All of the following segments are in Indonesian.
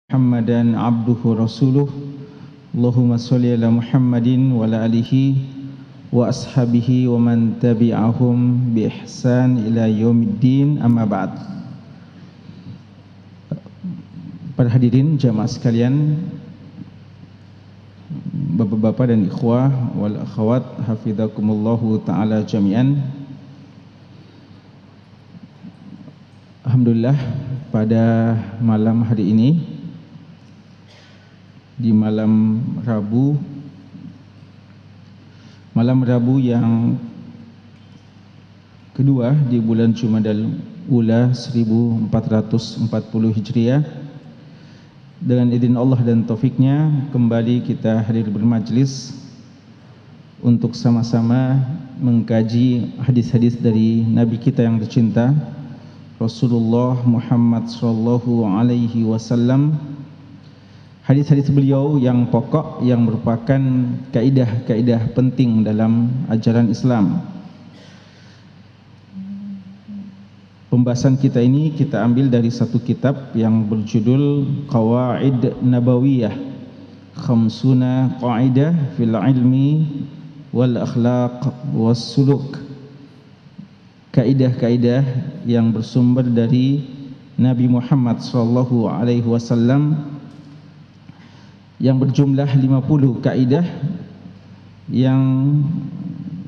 Muhammadan abduhu rasuluh. Allahumma sholli ala Muhammadin wa ala alihi wa ashabihi wa man tabi'ahum bi ihsan ila yaumiddin, amma ba'd. Para hadirin jamaah sekalian, bapak-bapak dan ikhwah wal akhwat, hafizakumullahu ta'ala jami'an. Alhamdulillah, pada malam hari ini, di malam Rabu yang kedua di bulan Jumadal Ula 1440 Hijriah, dengan izin Allah dan taufiknya kembali kita hadir bermajlis untuk sama-sama mengkaji hadis-hadis dari Nabi kita yang tercinta Rasulullah Muhammad sallallahu alaihi wasallam. Hadis-hadis beliau yang pokok, yang merupakan kaidah-kaidah penting dalam ajaran Islam. Pembahasan kita ini kita ambil dari satu kitab yang berjudul Qawaid Nabawiyah, Khamsuna Qaidah fil Ilmi wal Akhlaq was Suluk. Kaidah-kaidah yang bersumber dari Nabi Muhammad sallallahu alaihi wasallam, yang berjumlah 50 kaidah yang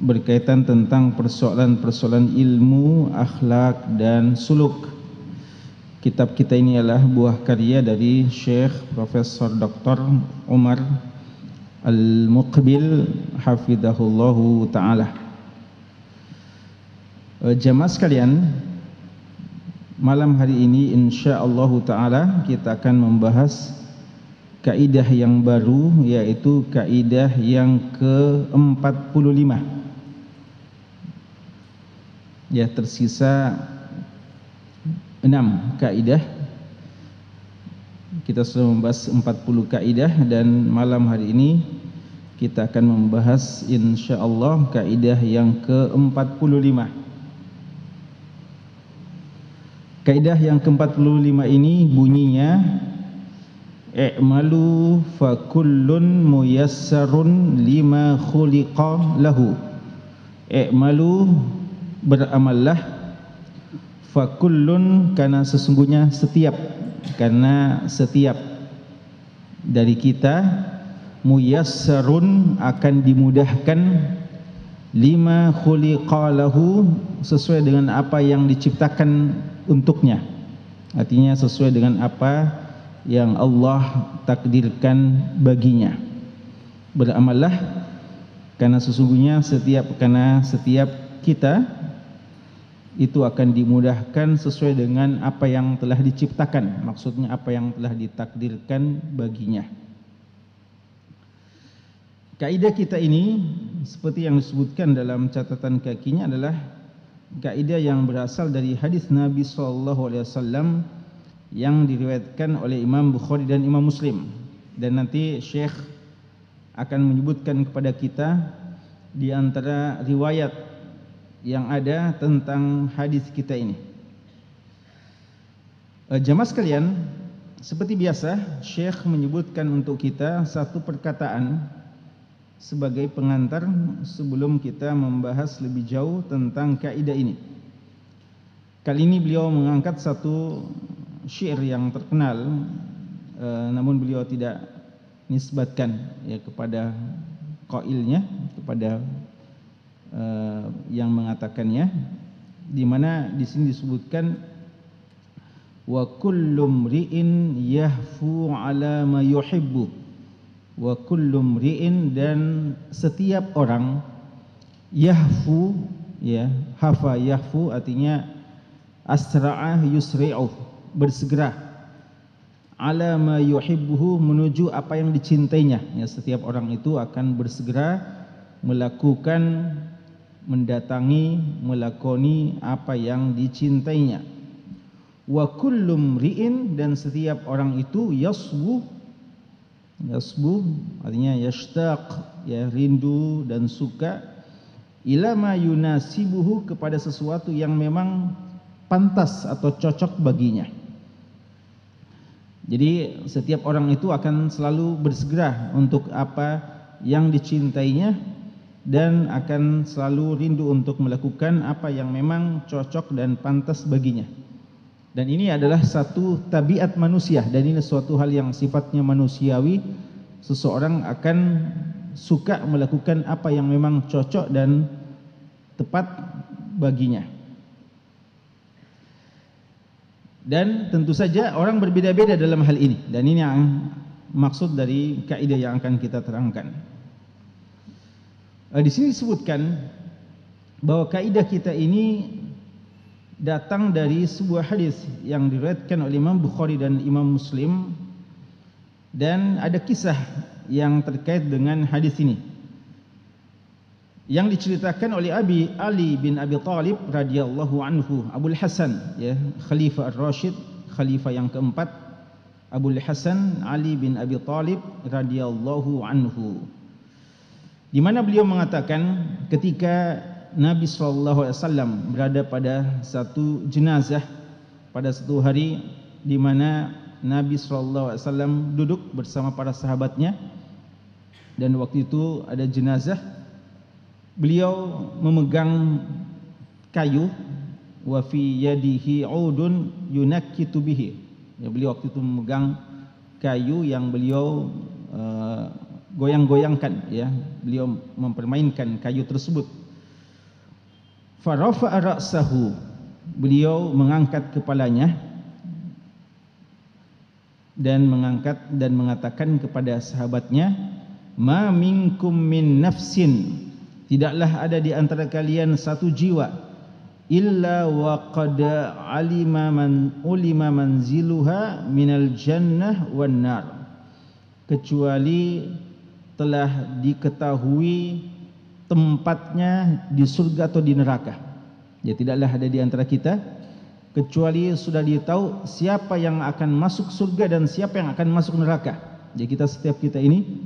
berkaitan tentang persoalan-persoalan ilmu, akhlak dan suluk. Kitab kita ini adalah buah karya dari Syekh Profesor Dr. Umar Al-Muqbil hafizahullahu ta'ala. Jamaah sekalian, malam hari ini insyaallah ta'ala kita akan membahas kaidah yang baru, yaitu kaidah yang ke-45. Ya, tersisa 6 kaidah. Kita sudah membahas 40 kaidah dan malam hari ini kita akan membahas insyaallah kaidah yang ke-45. Kaidah yang ke-45 ini bunyinya i'malu fa kullun muyassarun lima khuliqa lahu. I'malu, beramallah, fa kullun, karena sesungguhnya setiap dari kita, muyassarun, akan dimudahkan, lima khuliqa lahu, sesuai dengan apa yang diciptakan untuknya. Artinya sesuai dengan apa yang Allah takdirkan baginya. Beramallah karena sesungguhnya setiap kita itu akan dimudahkan sesuai dengan apa yang telah diciptakan, maksudnya apa yang telah ditakdirkan baginya. Kaidah kita ini seperti yang disebutkan dalam catatan kakinya adalah kaidah yang berasal dari hadis Nabi sallallahu alaihi wasallam yang diriwayatkan oleh Imam Bukhari dan Imam Muslim. Dan nanti Syekh akan menyebutkan kepada kita di antara riwayat yang ada tentang hadis kita ini. Jamaah sekalian, seperti biasa Syekh menyebutkan untuk kita satu perkataan sebagai pengantar sebelum kita membahas lebih jauh tentang kaidah ini. Kali ini beliau mengangkat satu syair yang terkenal, namun beliau tidak nisbatkan ya kepada qailnya, kepada yang mengatakannya, di mana di sini disebutkan wa kullu mri'in yahfu ala ma yuhibbu, wa kullu mri'in, dan setiap orang, yahfu, ya, hafa yahfu artinya asra'a yusri'u, bersegera, ala ma yuhibbuhu, menuju apa yang dicintainya. Ya, setiap orang itu akan bersegera melakukan, mendatangi, melakoni apa yang dicintainya. Wa kullu mri'in, dan setiap orang itu yasbu artinya yashtaq, ya, rindu dan suka, ila ma yunasibuhu, kepada sesuatu yang memang pantas atau cocok baginya. Jadi setiap orang itu akan selalu bersegera untuk apa yang dicintainya dan akan selalu rindu untuk melakukan apa yang memang cocok dan pantas baginya. Dan ini adalah satu tabiat manusia, dan ini suatu hal yang sifatnya manusiawi. Seseorang akan suka melakukan apa yang memang cocok dan tepat baginya. Dan tentu saja orang berbeda-beda dalam hal ini, dan ini yang maksud dari kaidah yang akan kita terangkan. Di sini disebutkan bahwa kaidah kita ini datang dari sebuah hadis yang diriwayatkan oleh Imam Bukhari dan Imam Muslim, dan ada kisah yang terkait dengan hadis ini yang diceritakan oleh Ali bin Abi Thalib radhiyallahu anhu, Abul Hasan, ya, Khalifah Ar-Rasyid, khalifah yang keempat, Abul Hasan Ali bin Abi Thalib radhiyallahu anhu, di mana beliau mengatakan ketika Nabi sallallahu alaihi wasallam berada pada satu jenazah pada satu hari di mana Nabi sallallahu alaihi wasallam duduk bersama para sahabatnya, dan waktu itu ada jenazah. Beliau memegang kayu, wa fi yadihi 'udun yunakkitu bihi. Ya, beliau waktu itu memegang kayu yang beliau goyang-goyangkan, ya. Beliau mempermainkan kayu tersebut. Fa rafa'a ra'sahu. Beliau mengangkat kepalanya dan mengatakan kepada sahabatnya, ma minkum min nafsin, tidaklah ada di antara kalian satu jiwa, illa wa qad ulima manziluha minal jannah wan nar, kecuali telah diketahui tempatnya di surga atau di neraka. Ya, tidaklah ada di antara kita kecuali sudah ditahu siapa yang akan masuk surga dan siapa yang akan masuk neraka. Jadi setiap kita ini,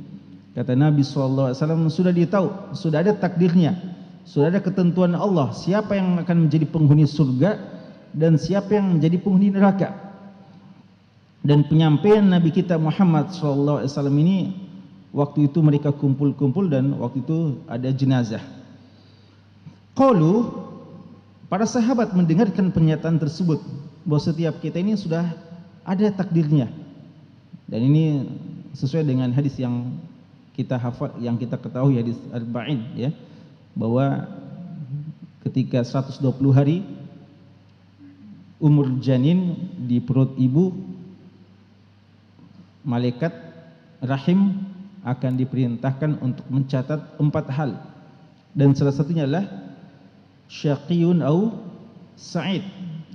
kata Nabi SAW, sudah ditahu, sudah ada takdirnya, sudah ada ketentuan Allah siapa yang akan menjadi penghuni surga dan siapa yang menjadi penghuni neraka. Dan penyampaian Nabi kita Muhammad SAW ini, waktu itu mereka kumpul-kumpul dan waktu itu ada jenazah. Qalu, para sahabat mendengarkan pernyataan tersebut bahwa setiap kita ini sudah ada takdirnya, dan ini sesuai dengan hadis yang kita hafal, yang kita ketahui, hadis arba'in, ya, bahwa ketika 120 hari umur janin di perut ibu, malaikat rahim akan diperintahkan untuk mencatat 4 hal, dan salah satunya adalah syaqiyun au sa'id,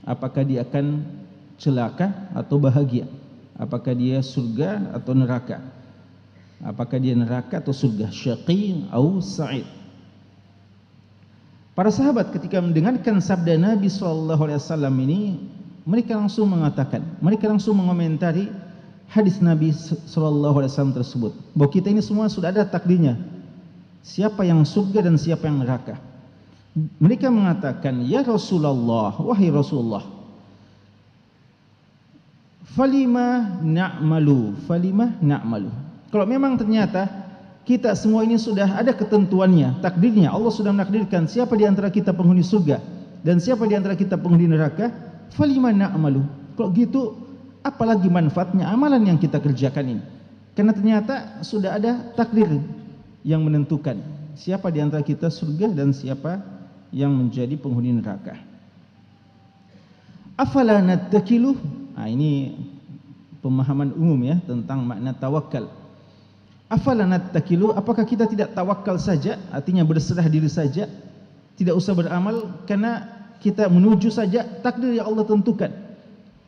apakah dia akan celaka atau bahagia, apakah dia surga atau neraka, apakah dia neraka atau surga, syaqi au sa'id. Para sahabat ketika mendengarkan sabda Nabi SAW ini, mereka langsung mengatakan, mereka langsung mengomentari hadis Nabi SAW tersebut, bahwa kita ini semua sudah ada takdirnya, siapa yang surga dan siapa yang neraka. Mereka mengatakan, ya Rasulullah, wahai Rasulullah, falima na'malu, falima na'malu. Kalau memang ternyata kita semua ini sudah ada ketentuannya, takdirnya, Allah sudah menakdirkan siapa di antara kita penghuni surga dan siapa di antara kita penghuni neraka, falima na'malu. Kalau gitu, apalagi manfaatnya amalan yang kita kerjakan ini? Karena ternyata sudah ada takdir yang menentukan siapa di antara kita surga dan siapa yang menjadi penghuni neraka. Afala nattakilu. Nah, ini pemahaman umum, ya, tentang makna tawakal. Afala nattakilu, apakah kita tidak tawakal saja, artinya berserah diri saja, tidak usah beramal karena kita menuju saja takdir yang Allah tentukan,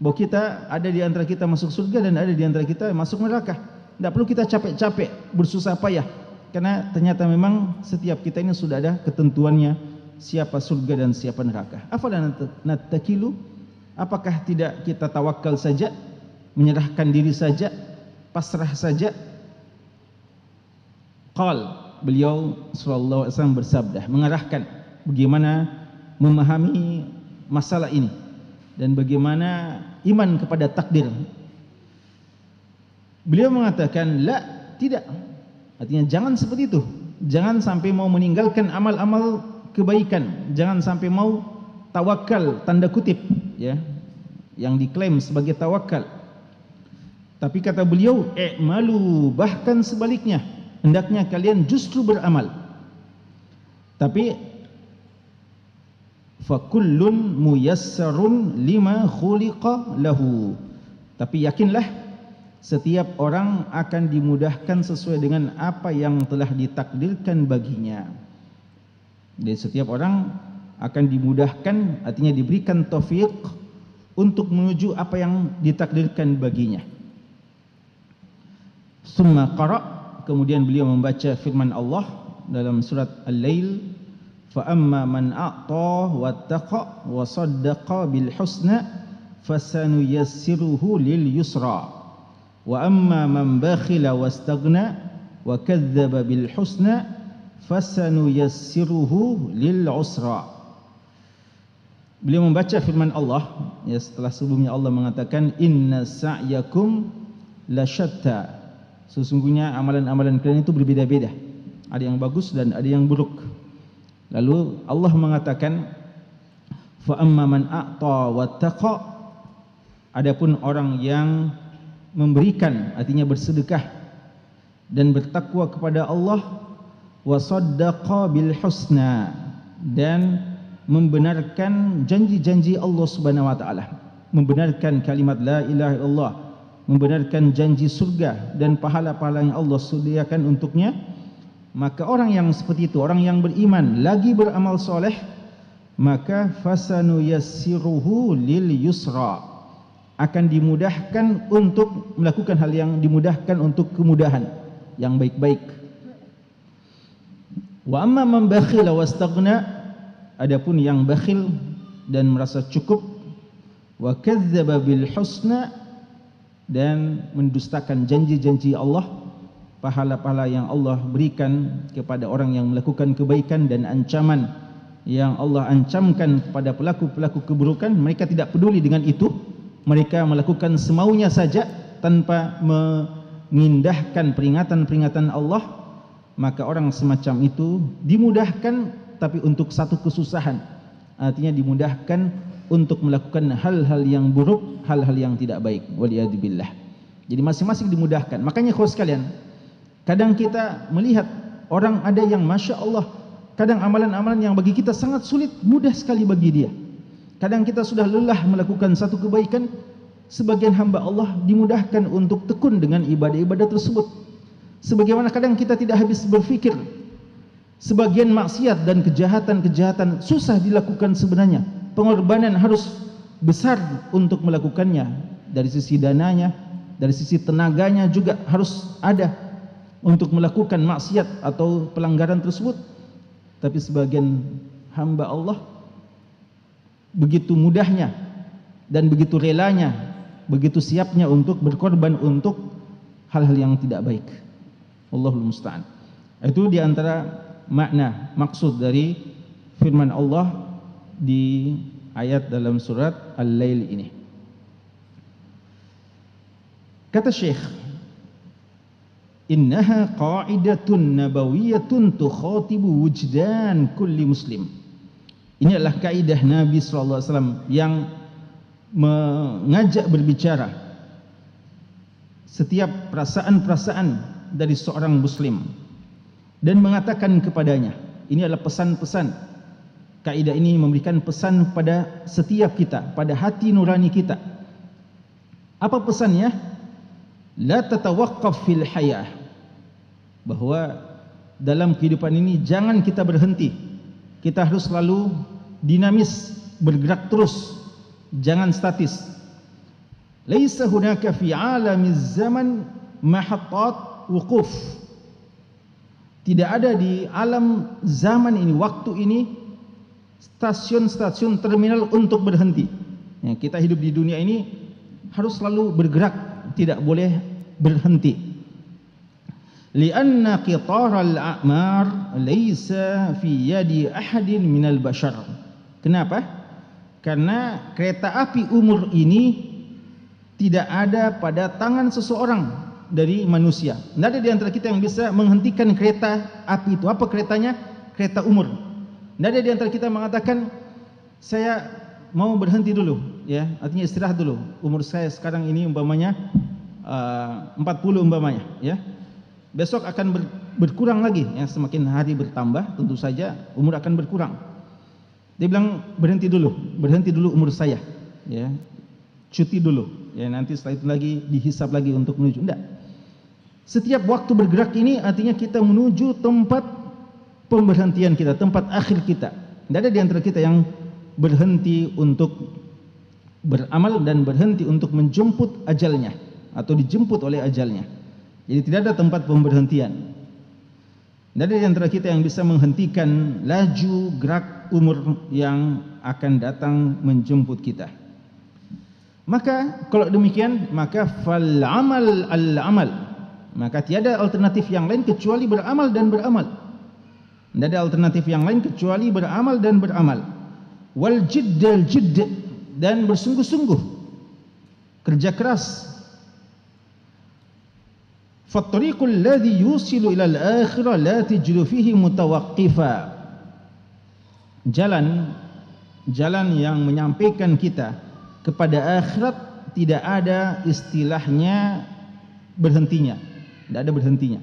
bahwa kita ada di antara kita masuk surga dan ada di antara kita masuk neraka. Tidak perlu kita capek-capek bersusah payah, karena ternyata memang setiap kita ini sudah ada ketentuannya siapa surga dan siapa neraka. Afala nattakilu, apakah tidak kita tawakal saja, menyerahkan diri saja, pasrah saja? Qal, beliau sallallahu alaihi wasallam bersabda, mengarahkan bagaimana memahami masalah ini dan bagaimana iman kepada takdir. Beliau mengatakan la, tidak. Artinya jangan seperti itu. Jangan sampai mau meninggalkan amal-amal kebaikan, jangan sampai mau tawakal tanda kutip ya, yang diklaim sebagai tawakal. Tapi kata beliau, i'malu, bahkan sebaliknya, hendaknya kalian justru beramal. Tapi fakullun muyassarun lima khuliqa lahu. Tapi yakinlah setiap orang akan dimudahkan sesuai dengan apa yang telah ditakdirkan baginya. Jadi setiap orang akan dimudahkan, artinya diberikan taufik untuk menuju apa yang ditakdirkan baginya. Summa qara', kemudian beliau membaca firman Allah dalam surat Al-Lail, fa amma man a'ta wattaqa wa saddaqa bil husna fasanuyassiruhu lil yusra wa amma man bakhila wastaghna wa kadzdzaba bil husna fasanuyassiruhu lil usra. Beliau membaca firman Allah ya, setelah sebelumnya Allah mengatakan inna sa'yakum lasyatta, sesungguhnya amalan-amalan kalian itu berbeda-beda, ada yang bagus dan ada yang buruk. Lalu Allah mengatakan fa amma man a'ta wattaqa, adapun orang yang memberikan, artinya bersedekah dan bertakwa kepada Allah, wa saddaqa bil husna, dan membenarkan janji-janji Allah Subhanahu wa taala, membenarkan kalimat la ilaha illallah, membenarkan janji surga dan pahala-pahala yang Allah sediakan untuknya, maka orang yang seperti itu, orang yang beriman lagi beramal soleh, maka fasanu yassiruhu lil yusra, akan dimudahkan untuk melakukan hal yang dimudahkan untuk kemudahan yang baik-baik. Wa amma man bakhila wastaghna, adapun yang bakhil dan merasa cukup, wa kadzdzaba bil husna, dan mendustakan janji-janji Allah, pahala-pahala yang Allah berikan kepada orang yang melakukan kebaikan dan ancaman yang Allah ancamkan kepada pelaku-pelaku keburukan, mereka tidak peduli dengan itu, mereka melakukan semaunya saja tanpa mengindahkan peringatan-peringatan Allah, maka orang semacam itu dimudahkan tapi untuk satu kesusahan, artinya dimudahkan untuk melakukan hal-hal yang buruk, hal-hal yang tidak baik, waliyadzubillah. Jadi masing-masing dimudahkan. Makanya khusus sekalian, kadang kita melihat orang ada yang Masya Allah, kadang amalan-amalan yang bagi kita sangat sulit, mudah sekali bagi dia. Kadang kita sudah lelah melakukan satu kebaikan, sebagian hamba Allah dimudahkan untuk tekun dengan ibadah-ibadah tersebut. Sebagaimana kadang kita tidak habis berfikir, sebagian maksiat dan kejahatan-kejahatan susah dilakukan sebenarnya, pengorbanan harus besar untuk melakukannya, dari sisi dananya, dari sisi tenaganya juga harus ada untuk melakukan maksiat atau pelanggaran tersebut. Tapi sebagian hamba Allah begitu mudahnya dan begitu relanya, begitu siapnya untuk berkorban untuk hal-hal yang tidak baik. Allahul musta'an. Itu diantara makna maksud dari firman Allah di ayat dalam surat Al-Lail ini. Kata Syekh, innaha qa'idatun nabawiyyatun tukhatibu wujdan kulli muslim. Ini adalah kaidah Nabi SAW yang mengajak berbicara setiap perasaan-perasaan dari seorang muslim dan mengatakan kepadanya, ini adalah pesan-pesan. Kaidah ini memberikan pesan pada setiap kita, pada hati nurani kita. Apa pesannya? La tatawaqqaf fil hayah, bahwa dalam kehidupan ini jangan kita berhenti. Kita harus selalu dinamis, bergerak terus, jangan statis. Laisa hunaka fi alamiz zaman mahattat wuquf. Tidak ada di alam zaman ini, waktu ini, stasiun-stasiun terminal untuk berhenti. Ya, kita hidup di dunia ini harus selalu bergerak, tidak boleh berhenti. Lianna qitaral a'mar laysa fi yadi ahadin minal bashar. Kenapa? Karena kereta api umur ini tidak ada pada tangan seseorang dari manusia. Tidak ada di antara kita yang bisa menghentikan kereta api itu. Apa keretanya? Kereta umur. Tidak ada di antara kita mengatakan saya mau berhenti dulu, ya, artinya istirahat dulu. Umur saya sekarang ini umpamanya 40 umpamanya, ya. Besok akan berkurang lagi, ya, semakin hari bertambah tentu saja umur akan berkurang. Dia bilang berhenti dulu umur saya, ya. Cuti dulu, ya, nanti setelah itu lagi dihisab lagi untuk menuju. Enggak. Setiap waktu bergerak ini artinya kita menuju tempat pemberhentian kita, tempat akhir kita. Tidak ada di antara kita yang berhenti untuk beramal dan berhenti untuk menjemput ajalnya atau dijemput oleh ajalnya. Jadi tidak ada tempat pemberhentian. Tidak ada di antara kita yang bisa menghentikan laju gerak umur yang akan datang menjemput kita. Maka kalau demikian, maka fal amal al amal, maka tiada alternatif yang lain kecuali beramal dan beramal. Tidak ada alternatif yang lain kecuali beramal dan beramal. Wal jiddal jidd, dan bersungguh-sungguh, kerja keras. Fattariqul ladzi yusilu ila al-akhirah la tajidu fihi mutawaqqifa. Jalan yang menyampaikan kita kepada akhirat tidak ada istilahnya berhentinya. Tidak ada berhentinya.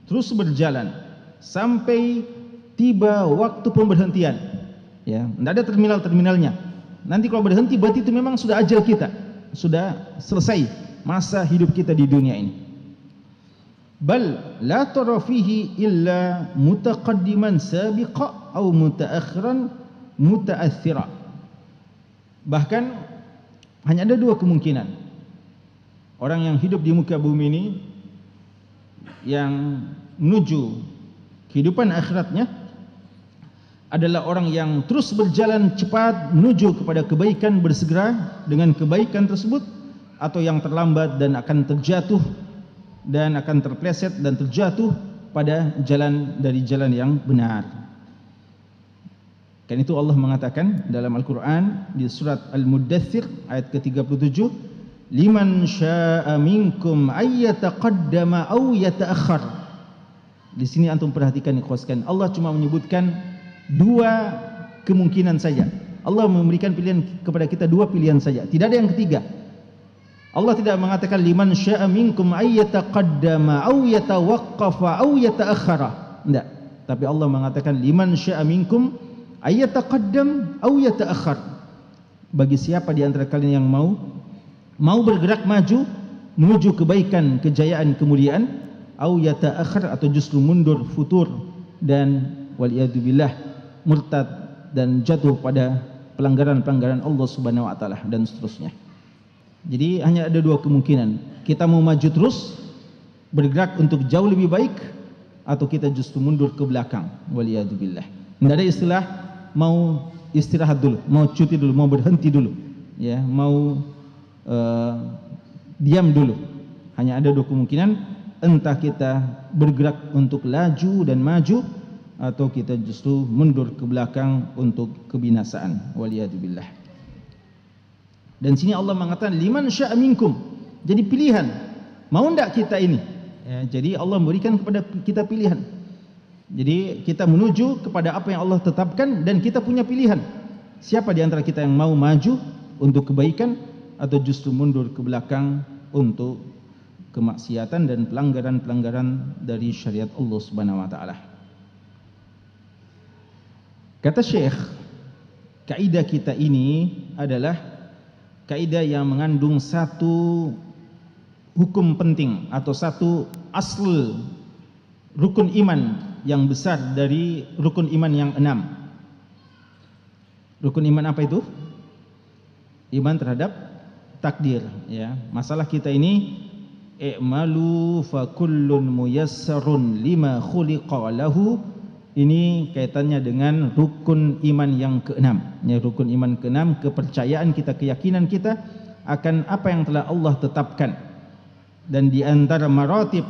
Terus berjalan sampai tiba waktu pemberhentian. Ya, tidak ada terminalnya. Nanti kalau berhenti berarti itu memang sudah ajal kita, sudah selesai masa hidup kita di dunia ini. Bal la tara fihi illa mutaqaddiman sabiqa atau mutaakhiran mutaathira. Bahkan hanya ada dua kemungkinan. Orang yang hidup di muka bumi ini yang menuju kehidupan akhiratnya adalah orang yang terus berjalan cepat menuju kepada kebaikan, bersegera dengan kebaikan tersebut, atau yang terlambat dan akan terjatuh dan akan terpleset dan terjatuh pada jalan dari jalan yang benar. Karena itu Allah mengatakan dalam Al-Quran di surat Al-Muddathir ayat ke-37, liman syaa minkum ayyataqaddama aw yata'akhkhar. Di sini antum perhatikan, ikhwaskan, Allah cuma menyebutkan dua kemungkinan saja. Allah memberikan pilihan kepada kita dua pilihan saja, tidak ada yang ketiga. Allah tidak mengatakan liman syaa minkum ayyataqaddama aw yatawaqqafa aw yata'akhkhara. Tidak, tapi Allah mengatakan liman syaa minkum ayyataqaddam aw yata'akhkhar. Bagi siapa di antara kalian yang mau bergerak maju menuju kebaikan, kejayaan, kemuliaan, aw yata'akhkhar, atau justru mundur, futur, dan waliyadzubillah murtad dan jatuh pada pelanggaran-pelanggaran Allah Subhanahu wa taala dan seterusnya. Jadi hanya ada dua kemungkinan. Kita mau maju terus bergerak untuk jauh lebih baik, atau kita justru mundur ke belakang, waliyadzubillah. Tidak ada istilah mau istirahat dulu, mau cuti dulu, mau berhenti dulu, ya, mau diam dulu. Hanya ada dua kemungkinan, entah kita bergerak untuk laju dan maju, atau kita justru mundur ke belakang untuk kebinasaan, waliyadzubillah. Dan sini Allah mengatakan liman syaa minkum. Jadi pilihan, mau ndak kita ini, ya, jadi Allah memberikan kepada kita pilihan. Jadi kita menuju kepada apa yang Allah tetapkan, dan kita punya pilihan. Siapa di antara kita yang mau maju untuk kebaikan, atau justru mundur ke belakang untuk kemaksiatan dan pelanggaran-pelanggaran dari syariat Allah Subhanahu wa taala. Kata Syekh, kaidah kita ini adalah kaidah yang mengandung satu hukum penting atau satu asal rukun iman yang besar dari rukun iman yang 6. Rukun iman apa itu? Iman terhadap takdir, ya. Masalah kita ini i'malu fa kullun muyassarun lima khuliqa lahu. Ini kaitannya dengan rukun iman yang ke-6. Ya, rukun iman ke-6, kepercayaan kita, keyakinan kita akan apa yang telah Allah tetapkan. Dan di antara maratib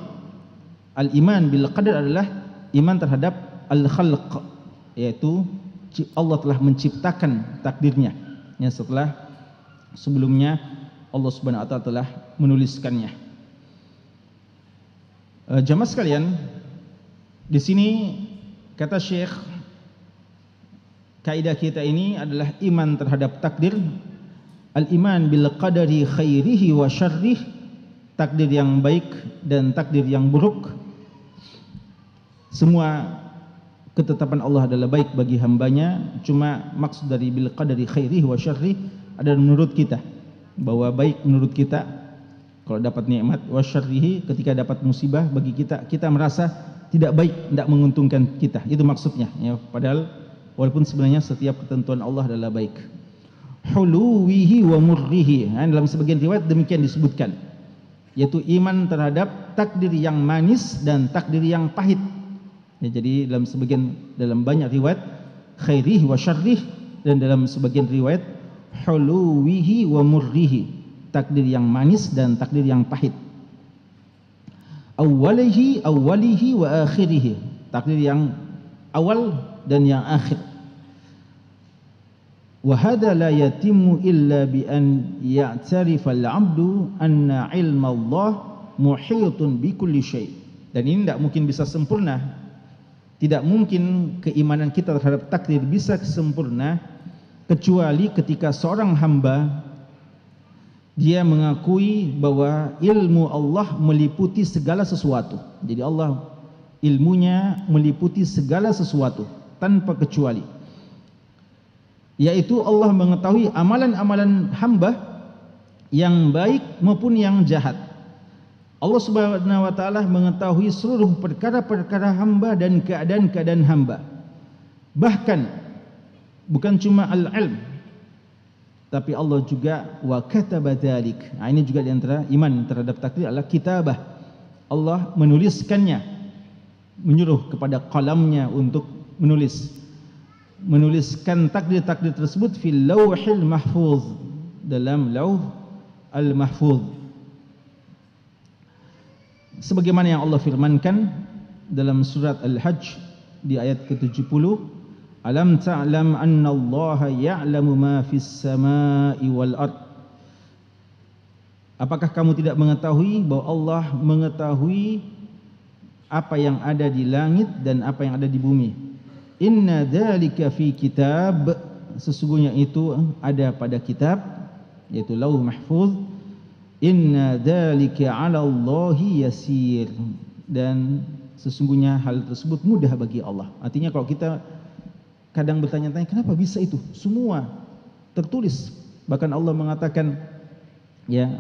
al-iman bil qadar adalah iman terhadap al-khalq, yaitu Allah telah menciptakan takdirnya, ya, setelah sebelumnya Allah Subhanahu wa taala telah menuliskannya. Jamaah sekalian, di sini kata Syekh, kaidah kita ini adalah iman terhadap takdir, al-iman bil qadari khairihi wa syarrih, takdir yang baik dan takdir yang buruk. Semua ketetapan Allah adalah baik bagi hambanya. Cuma maksud dari bil qadari khairihi wa syarrih adalah menurut kita, bahwa baik menurut kita kalau dapat nikmat, wa syarrihi ketika dapat musibah bagi kita, kita merasa tidak baik, tidak menguntungkan kita. Itu maksudnya ya. Padahal walaupun sebenarnya setiap ketentuan Allah adalah baik. Huluwihi wa murrihi, dalam sebagian riwayat demikian disebutkan, yaitu iman terhadap takdir yang manis dan takdir yang pahit ya. Jadi dalam banyak riwayat khairihi wa syarrih, dan dalam sebagian riwayat huluwihi wa murrihi, takdir yang manis dan takdir yang pahit. Awwalihi wa akhirihi, takdir yang awal dan yang akhir. Wa hadha la yatimmu illa bi an ya'tarifa al-'abdu anna 'ilma Allah muhitun bi kulli syai'. Dan ini tidak mungkin bisa sempurna. Tidak mungkin keimanan kita terhadap takdir bisa sempurna kecuali ketika seorang hamba dia mengakui bahwa ilmu Allah meliputi segala sesuatu. Jadi Allah ilmunya meliputi segala sesuatu tanpa kecuali. Yaitu Allah mengetahui amalan-amalan hamba yang baik maupun yang jahat. Allah Subhanahu wa taala mengetahui seluruh perkara-perkara hamba dan keadaan-keadaan hamba. Bahkan bukan cuma al-ilm, tapi Allah juga wa kataba dzalik. Ini juga di antara iman terhadap takdir adalah kitabah. Allah menuliskannya, menyuruh kepada qalamnya untuk menuliskan takdir-takdir tersebut fil lauhil mahfuz, dalam lauh al-mahfuz. Sebagaimana yang Allah firmankan dalam surat Al-Hajj di ayat ke-70, alam ta'lam anna Allah ya'lamu ma fis samai wal ard. Apakah kamu tidak mengetahui bahwa Allah mengetahui apa yang ada di langit dan apa yang ada di bumi? Inna dzalika fi kitab, sesungguhnya itu ada pada kitab, yaitu Lauh Mahfuz. Inna dzalika 'ala Allahi yasir, dan sesungguhnya hal tersebut mudah bagi Allah. Artinya kalau kita kadang bertanya-tanya kenapa bisa itu, semua tertulis. Bahkan Allah mengatakan ya,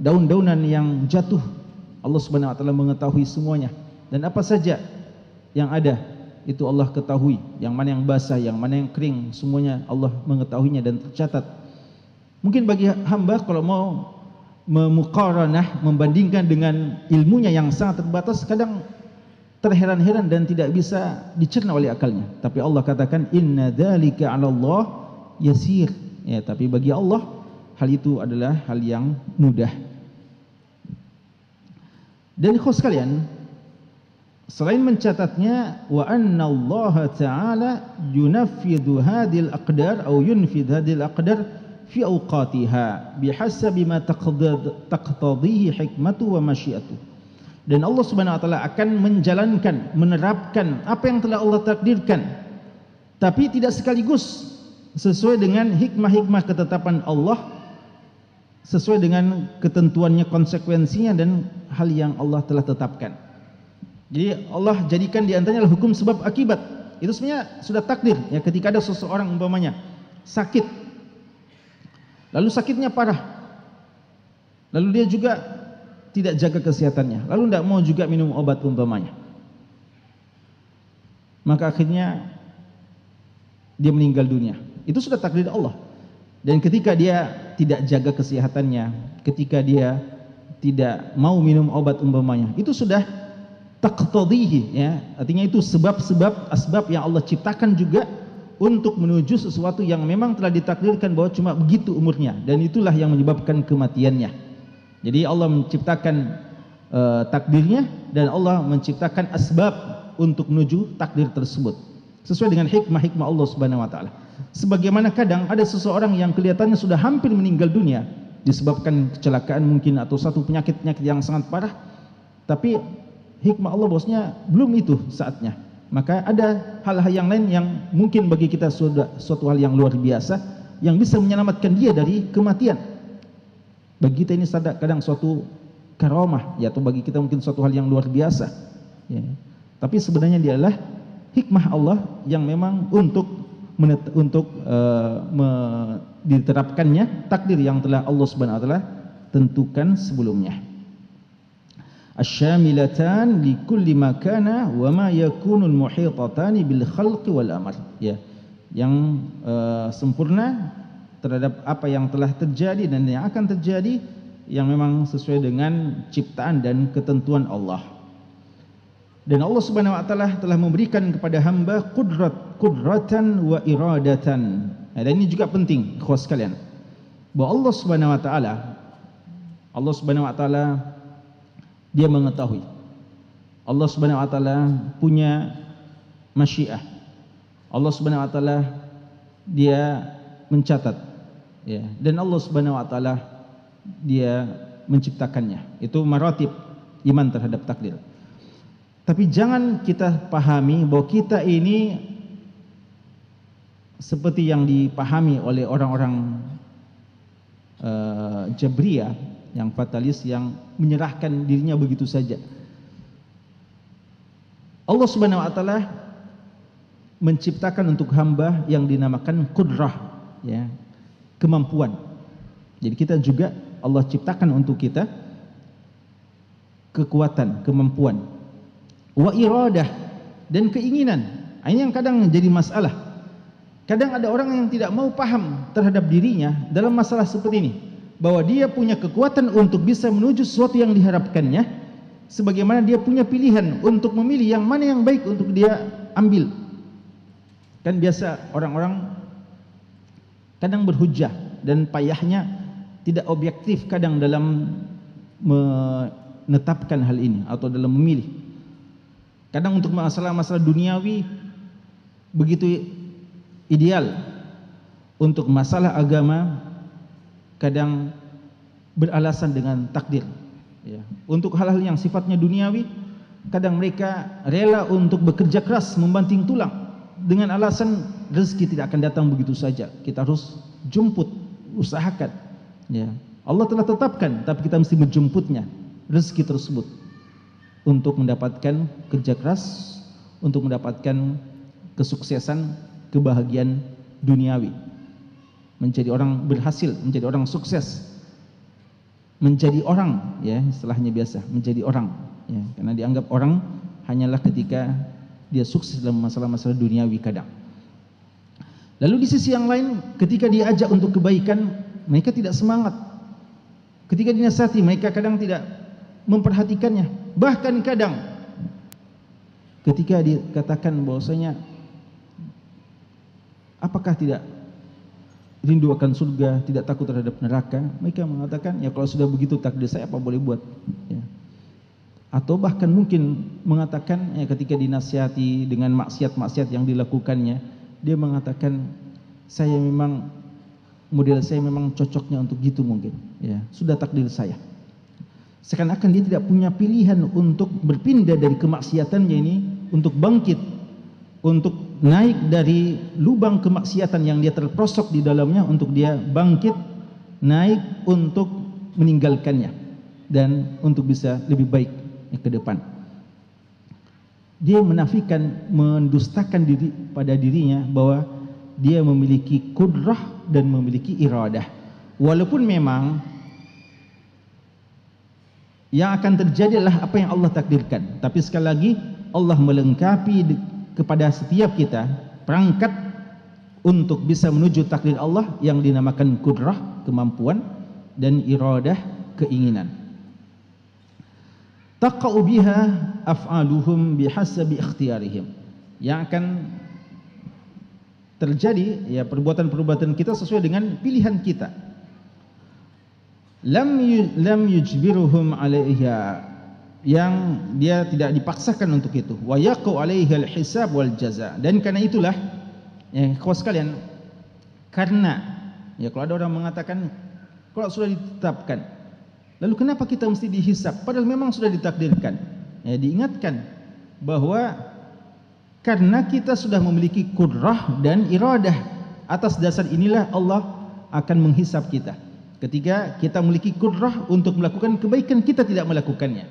daun-daunan yang jatuh Allah Subhanahu wa taala mengetahui semuanya, dan apa saja yang ada itu Allah ketahui, yang mana yang basah, yang mana yang kering, semuanya Allah mengetahuinya dan tercatat. Mungkin bagi hamba kalau mau memuqaranah, membandingkan dengan ilmunya yang sangat terbatas, kadang terheran-heran dan tidak bisa dicerna oleh akalnya. Tapi Allah katakan inna dzalika 'ala Allah yasir. Ya, tapi bagi Allah hal itu adalah hal yang mudah. Dan ikhwas sekalian, selain mencatatnya wa anna Allah Ta'ala yunafidhu hadhil aqdar atau yunfidh hadhil aqdar fi awqatiha bihasabi ma taqtadhihi hikmatu wa masyiatu. Dan Allah Subhanahu wa taala akan menjalankan, menerapkan apa yang telah Allah takdirkan, tapi tidak sekaligus, sesuai dengan hikmah-hikmah ketetapan Allah, sesuai dengan ketentuannya, konsekuensinya dan hal yang Allah telah tetapkan. Jadi Allah jadikan di antaranya hukum sebab akibat. Itu sebenarnya sudah takdir ya. Ketika ada seseorang umpamanya sakit, lalu sakitnya parah, lalu dia juga tidak jaga kesehatannya, lalu tidak mau juga minum obat umpamanya, maka akhirnya dia meninggal dunia. Itu sudah takdir Allah. Dan ketika dia tidak jaga kesehatannya, ketika dia tidak mau minum obat umpamanya, itu sudah taqtadhihi ya. Artinya itu sebab-sebab, asbab yang Allah ciptakan juga untuk menuju sesuatu yang memang telah ditakdirkan bahwa cuma begitu umurnya, dan itulah yang menyebabkan kematiannya. Jadi Allah menciptakan takdirnya, dan Allah menciptakan asbab untuk menuju takdir tersebut sesuai dengan hikmah-hikmah Allah Subhanahu wa taala. Sebagaimana kadang ada seseorang yang kelihatannya sudah hampir meninggal dunia disebabkan kecelakaan mungkin atau satu penyakit yang sangat parah, Tapi hikmah Allah bosnya belum itu saatnya. Maka ada hal-hal yang lain yang mungkin bagi kita suatu hal yang luar biasa yang bisa menyelamatkan dia dari kematian. Bagi kita ini kadang suatu karamah ya, atau bagi kita mungkin suatu hal yang luar biasa ya. Tapi sebenarnya dia adalah hikmah Allah yang memang untuk diterapkannya takdir yang telah Allah Subhanahu wa taala tentukan sebelumnya. Asyamilatan li kulli ma kana wa ma yakunu al-muhitatan bil khalqi wal amr ya, yang sempurna terhadap apa yang telah terjadi dan yang akan terjadi, yang memang sesuai dengan ciptaan dan ketentuan Allah. Dan Allah Subhanahu wa taala telah memberikan kepada hamba qudratan wa iradatan. Dan ini juga penting ikhwas sekalian, bahwa Allah Subhanahu wa taala dia mengetahui. Allah Subhanahu wa taala punya masyiah. Allah Subhanahu wa taala dia mencatat ya, dan Allah Subhanahu wa taala dia menciptakannya. Itu maratib iman terhadap takdir. Tapi jangan kita pahami bahwa kita ini seperti yang dipahami oleh orang-orang Jabriyah, yang fatalis, yang menyerahkan dirinya begitu saja. Allah Subhanahu wa taala menciptakan untuk hamba yang dinamakan qudrah ya, kemampuan. Jadi kita juga Allah ciptakan untuk kita kekuatan, kemampuan. Wa iradah, dan keinginan. Ini yang kadang jadi masalah. Kadang ada orang yang tidak mau paham terhadap dirinya dalam masalah seperti ini, bahwa dia punya kekuatan untuk bisa menuju sesuatu yang diharapkannya, sebagaimana dia punya pilihan untuk memilih yang mana yang baik untuk dia ambil. Kan biasa orang-orang kadang berhujjah dan payahnya tidak objektif kadang dalam menetapkan hal ini atau dalam memilih. Kadang untuk masalah-masalah duniawi begitu ideal, untuk masalah agama kadang beralasan dengan takdir ya. Untuk hal-hal yang sifatnya duniawi kadang mereka rela untuk bekerja keras, membanting tulang, dengan alasan rezeki tidak akan datang begitu saja, kita harus jemput, usahakan ya. Allah telah tetapkan, tapi kita mesti menjemputnya rezeki tersebut untuk mendapatkan kerja keras, untuk mendapatkan kesuksesan, kebahagiaan duniawi, menjadi orang berhasil, menjadi orang sukses, menjadi orang ya, istilahnya biasa menjadi orang ya, karena dianggap orang hanyalah ketika dia sukses dalam masalah-masalah duniawi kadang. Lalu di sisi yang lain, ketika diajak untuk kebaikan, mereka tidak semangat. Ketika dinasihati, mereka kadang tidak memperhatikannya. Bahkan kadang ketika dikatakan bahwasanya apakah tidak rindu akan surga, tidak takut terhadap neraka, mereka mengatakan ya kalau sudah begitu takdir saya apa boleh buat ya. Atau bahkan mungkin mengatakan ya, ketika dinasihati dengan maksiat-maksiat yang dilakukannya, dia mengatakan saya memang, model saya memang cocoknya untuk gitu mungkin ya, sudah takdir saya. Seakan-akan dia tidak punya pilihan untuk berpindah dari kemaksiatannya ini, untuk bangkit, untuk naik dari lubang kemaksiatan yang dia terperosok di dalamnya, untuk dia bangkit, naik untuk meninggalkannya dan untuk bisa lebih baik ke depan. Dia menafikan, mendustakan diri pada dirinya bahwa dia memiliki kudrah dan memiliki iradah. Walaupun memang yang akan terjadi adalah apa yang Allah takdirkan, tapi sekali lagi Allah melengkapi kepada setiap kita perangkat untuk bisa menuju takdir Allah yang dinamakan kudrah, kemampuan, dan iradah, keinginan. Taqa'u biha af'aluhum bihasabi ikhtiyarihim, yang akan terjadi ya, perbuatan-perbuatan kita sesuai dengan pilihan kita. Lam yujbiruhum 'alaiha, yang dia tidak dipaksakan untuk itu. Wa yaqu 'alaiha al-hisab wal jaza, dan karena itulah ya kawan sekalian, karena ya kalau ada orang mengatakan kalau sudah ditetapkan Lalu kenapa kita mesti dihisab? Padahal memang sudah ditakdirkan. Ya, diingatkan bahwa karena kita sudah memiliki qudrah dan iradah, atas dasar inilah Allah akan menghisab kita. Ketika kita memiliki qudrah untuk melakukan kebaikan, kita tidak melakukannya.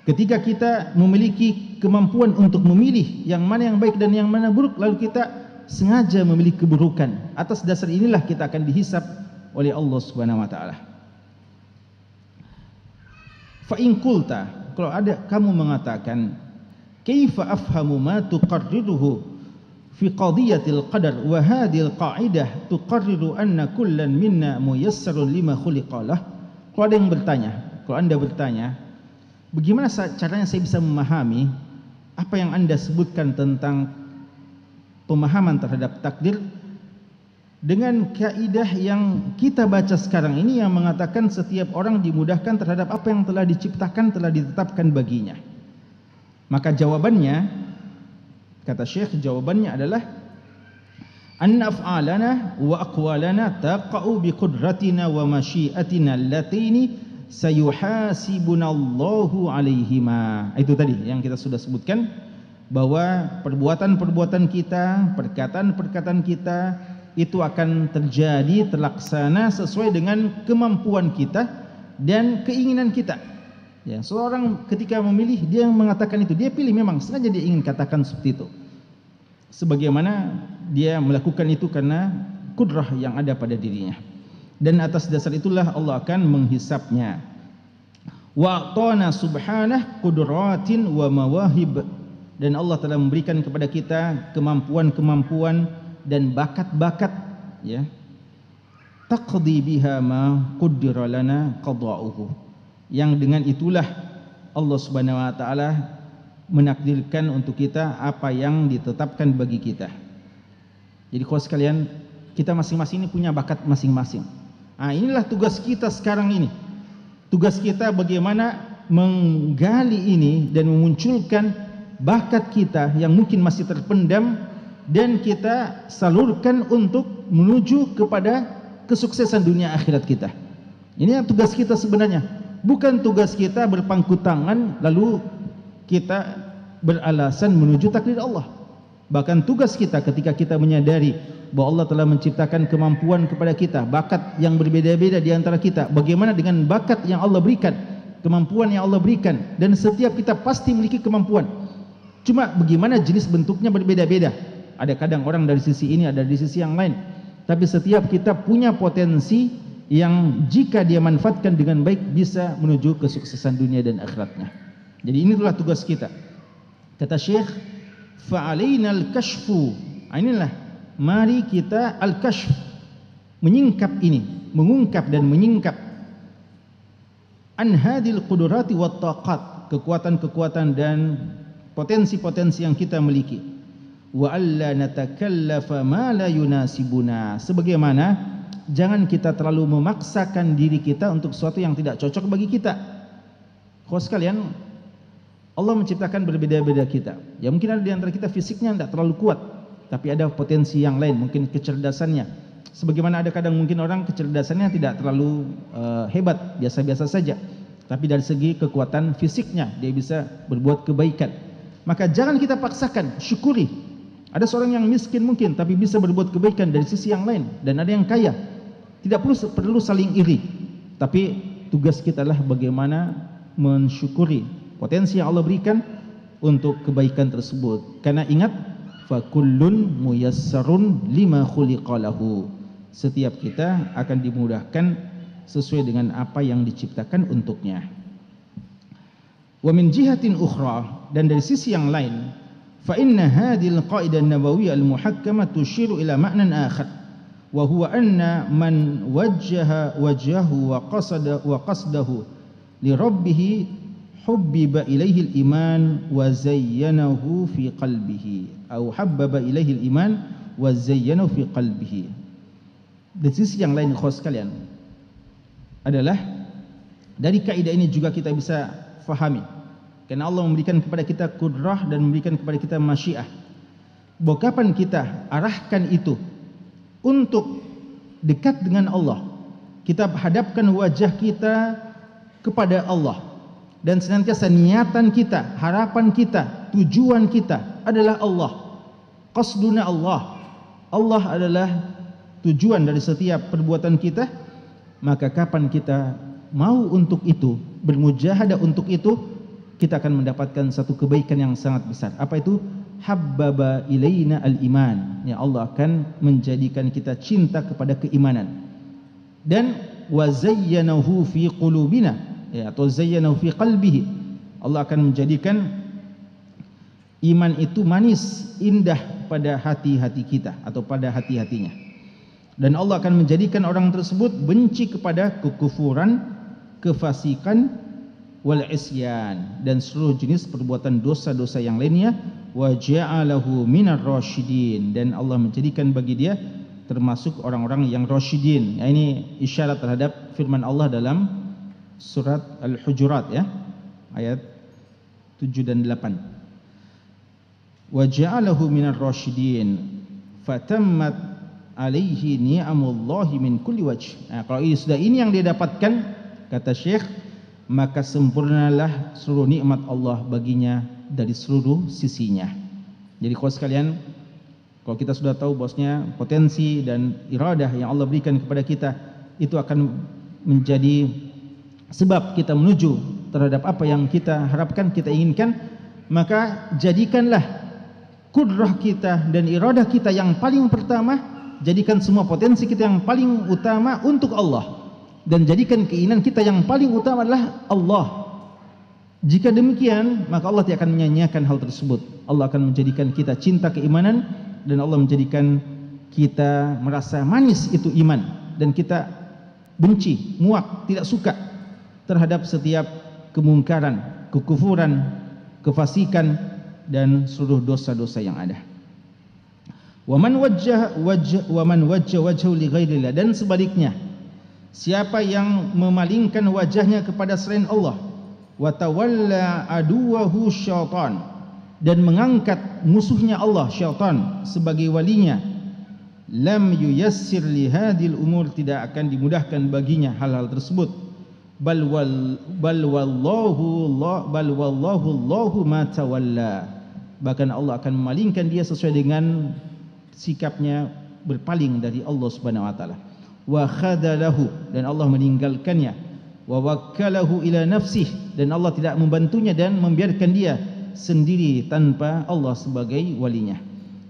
Ketika kita memiliki kemampuan untuk memilih yang mana yang baik dan yang mana buruk, lalu kita sengaja memilih keburukan. Atas dasar inilah kita akan dihisab oleh Allah Subhanahu wa taala. Fa in qulta, kalau ada kamu mengatakan, kaifa afhamu ma tuqarriruhu fi qadiyatil qadar wa hadhil qa'idah tuqarriru anna kullan minna muyassarun lima khuliqalah. Kalau ada yang bertanya, kalau Anda bertanya, bagaimana caranya saya bisa memahami apa yang Anda sebutkan tentang pemahaman terhadap takdir dengan kaidah yang kita baca sekarang ini yang mengatakan setiap orang dimudahkan terhadap apa yang telah diciptakan, telah ditetapkan baginya. Maka jawabannya, kata Syekh, jawabannya adalah anna af'alana wa aqwalana taqa'u bi qudratina wa masyiatina allataini sayuhasibunallahu alaihima. Itu tadi yang kita sudah sebutkan, bahwa perbuatan-perbuatan kita, perkataan-perkataan kita itu akan terjadi, terlaksana sesuai dengan kemampuan kita dan keinginan kita. Ya, seorang ketika memilih, dia mengatakan itu, dia pilih memang sengaja dia ingin katakan seperti itu. Sebagaimana dia melakukan itu karena kudrah yang ada pada dirinya. Dan atas dasar itulah Allah akan menghisapnya. Wa a'tana subhanah qudratin wa mawahib. Dan Allah telah memberikan kepada kita kemampuan-kemampuan dan bakat-bakat, ya. Taqdi biha ma qaddara lana qada'uhu. Yang dengan itulah Allah Subhanahu wa taala menakdirkan untuk kita apa yang ditetapkan bagi kita. Jadi kalau sekalian, kita masing-masing ini punya bakat masing-masing. Nah, inilah tugas kita sekarang ini. Tugas kita bagaimana menggali ini dan memunculkan bakat kita yang mungkin masih terpendam dan kita salurkan untuk menuju kepada kesuksesan dunia akhirat kita. Ini yang tugas kita sebenarnya. Bukan tugas kita berpangku tangan lalu kita beralasan menuju takdir Allah. Bahkan tugas kita ketika kita menyadari bahwa Allah telah menciptakan kemampuan kepada kita, bakat yang berbeda-beda di antara kita. Bagaimana dengan bakat yang Allah berikan, kemampuan yang Allah berikan, dan setiap kita pasti memiliki kemampuan. Cuma bagaimana jenis bentuknya berbeda-beda. Ada kadang orang dari sisi ini, ada dari sisi yang lain. Tapi setiap kita punya potensi yang jika dia manfaatkan dengan baik bisa menuju kesuksesan dunia dan akhiratnya. Jadi inilah tugas kita. Kata Syekh, fa'alainal kashfu. Inilah, mari kita al-kashf, menyingkap ini, mengungkap dan menyingkap an hadil qudurati wat taqat, kekuatan-kekuatan dan potensi-potensi yang kita miliki. Wa alla natakallafa ma la yunasibuna, sebagaimana jangan kita terlalu memaksakan diri kita untuk sesuatu yang tidak cocok bagi kita. Kalau sekalian, Allah menciptakan berbeda-beda kita. Ya mungkin ada di antara kita fisiknya tidak terlalu kuat, tapi ada potensi yang lain, mungkin kecerdasannya. Sebagaimana ada kadang mungkin orang kecerdasannya tidak terlalu hebat, biasa-biasa saja. Tapi dari segi kekuatan fisiknya dia bisa berbuat kebaikan. Maka jangan kita paksakan, syukuri. Ada seorang yang miskin mungkin tapi bisa berbuat kebaikan dari sisi yang lain, dan ada yang kaya. Tidak perlu saling iri. Tapi tugas kita adalah bagaimana mensyukuri potensi yang Allah berikan untuk kebaikan tersebut. Karena ingat, fakullun muyassarun lima khuliqalahu. Setiap kita akan dimudahkan sesuai dengan apa yang diciptakan untuknya. Wa min jihatin ukhra, dan dari sisi yang lain, fa inna hadhil qaidah an-nabawiyyah al-muhakkamah tushiru ila ma'nan akhar, wa huwa anna man wajjaha wajhahu wa qasdahu li rabbih hubbiba ilaihi al-iman wa zayyanahu fi qalbihi, atau habbaba ilaihi al-iman wa zayyanahu fi qalbihi. Dari sisi yang lain, ikhwas sekalian, adalah dari kaidah ini juga kita bisa fahami, karena Allah memberikan kepada kita kudrah dan memberikan kepada kita masyiah, bahwa kapan kita arahkan itu untuk dekat dengan Allah, kita hadapkan wajah kita kepada Allah, dan senantiasa niatan kita, harapan kita, tujuan kita adalah Allah. Qasduna Allah. Allah adalah tujuan dari setiap perbuatan kita. Maka kapan kita mau untuk itu, bermujahadah untuk itu, kita akan mendapatkan satu kebaikan yang sangat besar. Apa itu? Habbaba ilaina al-iman. Ya, Allah akan menjadikan kita cinta kepada keimanan. Dan wa zayyanahu fi qulubina, ya, atau zayyanahu fi qalbihi. Allah akan menjadikan iman itu manis, indah pada hati-hati kita atau pada hati-hatinya. Dan Allah akan menjadikan orang tersebut benci kepada kekufuran, kefasikan, wal isyan, dan seluruh jenis perbuatan dosa-dosa yang lainnya. Wa ja'alahu minar rasyidin, dan Allah menjadikan bagi dia termasuk orang-orang yang rasyidin. Ya, ini isyarat terhadap firman Allah dalam surat Al-Hujurat, ya, ayat 7 dan 8. Wa ja'alahu minar rasyidin fatammat alaihi ni'amullahi min kulli wajh. Nah, kalau ini yang dia dapatkan, kata Syekh, maka sempurnalah seluruh nikmat Allah baginya dari seluruh sisinya. Jadi kawan sekalian, kalau kita sudah tahu bahwasanya potensi dan iradah yang Allah berikan kepada kita itu akan menjadi sebab kita menuju terhadap apa yang kita harapkan, kita inginkan, maka jadikanlah kudrah kita dan iradah kita yang paling pertama, jadikan semua potensi kita yang paling utama untuk Allah, dan jadikan keinginan kita yang paling utama adalah Allah. Jika demikian, maka Allah tidak akan menyanyiakan hal tersebut. Allah akan menjadikan kita cinta keimanan, dan Allah menjadikan kita merasa manis itu iman, dan kita benci, muak, tidak suka terhadap setiap kemungkaran, kekufuran, kefasikan, dan seluruh dosa-dosa yang ada. Wa man wajja wajhahu li ghairillah, dan sebaliknya, siapa yang memalingkan wajahnya kepada selain Allah, wa tawalla aduwahu syaitan, dan mengangkat musuhnya Allah, syaitan, sebagai walinya, lam yuyassir li hadhil umur, tidak akan dimudahkan baginya hal-hal tersebut. Bal wallahu Allahu ma tawalla, bahkan Allah akan memalingkan dia sesuai dengan sikapnya berpaling dari Allah Subhanahu wa taala. Wa khadalahu, dan Allah meninggalkannya. Wa wakkalahu ila nafsih, dan Allah tidak membantunya dan membiarkan dia sendiri tanpa Allah sebagai walinya.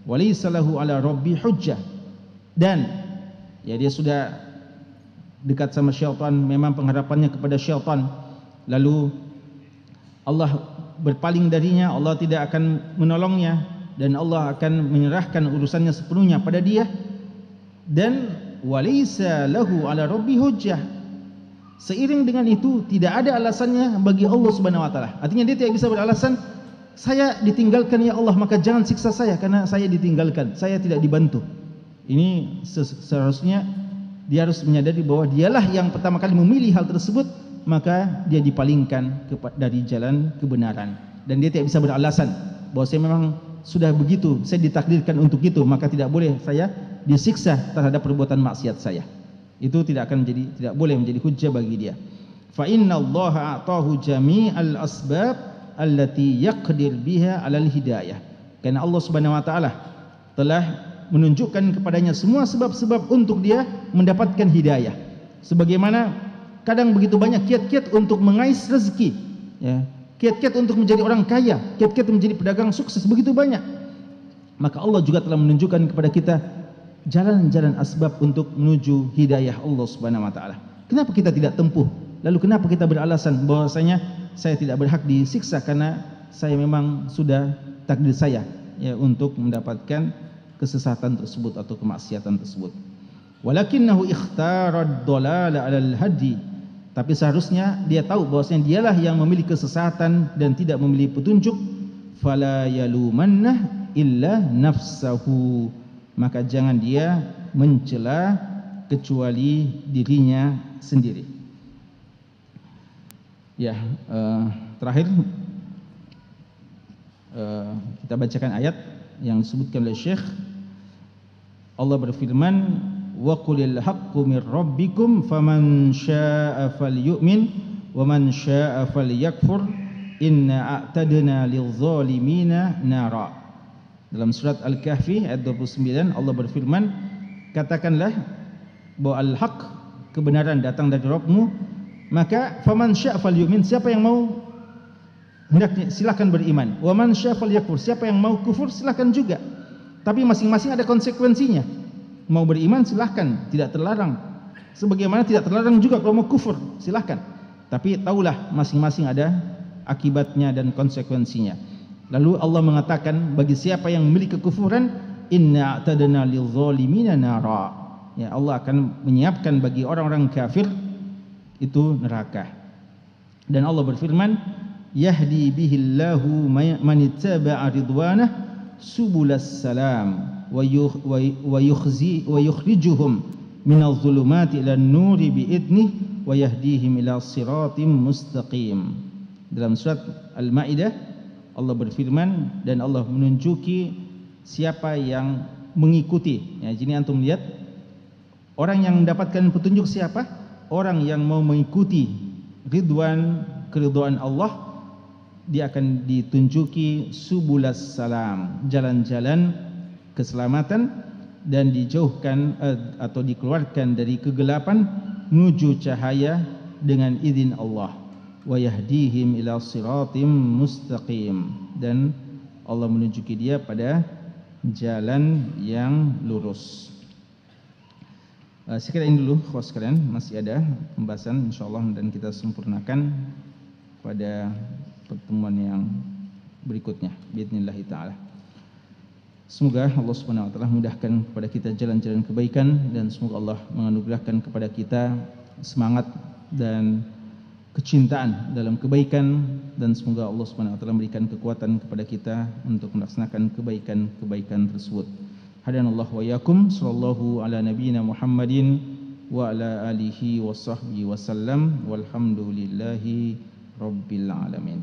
Walaysa lahu ala rabbi hujjah, dan ya dia sudah dekat sama syaitan, memang pengharapannya kepada syaitan, lalu Allah berpaling darinya, Allah tidak akan menolongnya, dan Allah akan menyerahkan urusannya sepenuhnya pada dia. Dan walaysa lahu ala rabbi hujjah, seiring dengan itu tidak ada alasannya bagi Allah Subhanahu wa taala. Artinya dia tidak bisa beralasan, saya ditinggalkan ya Allah, maka jangan siksa saya karena saya ditinggalkan, saya tidak dibantu. Ini seharusnya dia harus menyadari bahwa dialah yang pertama kali memilih hal tersebut, maka dia dipalingkan dari jalan kebenaran, dan dia tidak bisa beralasan bahwa saya memang sudah begitu, saya ditakdirkan untuk itu, maka tidak boleh saya disiksa terhadap perbuatan maksiat saya. Itu tidak boleh menjadi hujjah bagi dia. Fa inna Allah a'tahu jami'al asbab allati yaqdir biha 'alal hidayah. Karena Allah Subhanahu wa taala telah menunjukkan kepadanya semua sebab-sebab untuk dia mendapatkan hidayah. Sebagaimana kadang begitu banyak kiat-kiat untuk mengais rezeki, ya, kiat-kiat untuk menjadi orang kaya, kiat-kiat menjadi pedagang sukses, begitu banyak. Maka Allah juga telah menunjukkan kepada kita jalan-jalan asbab untuk menuju hidayah Allah Subhanahu wa taala. Kenapa kita tidak tempuh? Lalu kenapa kita beralasan bahwasanya saya tidak berhak disiksa karena saya memang sudah takdir saya, ya, untuk mendapatkan kesesatan tersebut atau kemaksiatan tersebut. Walakinnahu ikhtarad dhalala 'alal hadi, tapi seharusnya dia tahu bahwasanya dialah yang memilih kesesatan dan tidak memilih petunjuk. Fala yalumanna illa nafsahu, maka jangan dia mencela kecuali dirinya sendiri. Ya, terakhir kita bacakan ayat yang disebutkan oleh Syekh. Allah berfirman, wa qulil haqqu mir rabbikum faman syaa'a falyu'min wa man syaa'a falyakfur inna a'tadna lidh-dhalimina nara. Dalam surat Al-Kahfi ayat 29 Allah berfirman, katakanlah bahwa al-haq, kebenaran datang dari Rabbmu, maka faman syaa'a falyu'min, siapa yang mau hendaknya silakan beriman, wa man syaa'a falyakfur, siapa yang mau kufur silakan juga. Tapi masing-masing ada konsekuensinya. Mau beriman silahkan, tidak terlarang. Sebagaimana tidak terlarang juga kalau mau kufur, silahkan. Tapi tahulah masing-masing ada akibatnya dan konsekuensinya. Lalu Allah mengatakan bagi siapa yang memiliki kekufuran, inna a'tadna lidh-dhalimina nara. Ya, Allah akan menyiapkan bagi orang-orang kafir itu neraka. Dan Allah berfirman, yahdi bihillahu man ittaba'a ridwanah subulas salam wa yukhrijuhum minadh dhulumati ilan nuri bi'idnih wa yahdihim ila siratim mustaqim. Dalam surat Al-Maidah Allah berfirman, dan Allah menunjuki siapa yang mengikuti. Ya, jadi antum lihat orang yang mendapatkan petunjuk siapa? Orang yang mau mengikuti keridhaan Allah, dia akan ditunjuki subulas salam, jalan-jalan keselamatan, dan dijauhkan atau dikeluarkan dari kegelapan menuju cahaya dengan izin Allah. Wa yahdihim ila siratim mustaqim, dan Allah menunjuki dia pada jalan yang lurus. Sekiranya ini dulu khos sekalian, masih ada pembahasan insyaallah dan kita sempurnakan pada pertemuan yang berikutnya biidznillah taala. Semoga Allah Subhanahu wa taala mudahkan kepada kita jalan-jalan kebaikan, dan semoga Allah menganugerahkan kepada kita semangat dan kecintaan dalam kebaikan, dan semoga Allah Subhanahu wa taala memberikan kekuatan kepada kita untuk melaksanakan kebaikan-kebaikan tersebut. Hadanallahu wa iyyakum, sallallahu ala nabiyyina Muhammadin wa ala alihi wa sahbihi wasallam, walhamdulillahi rabbil alamin.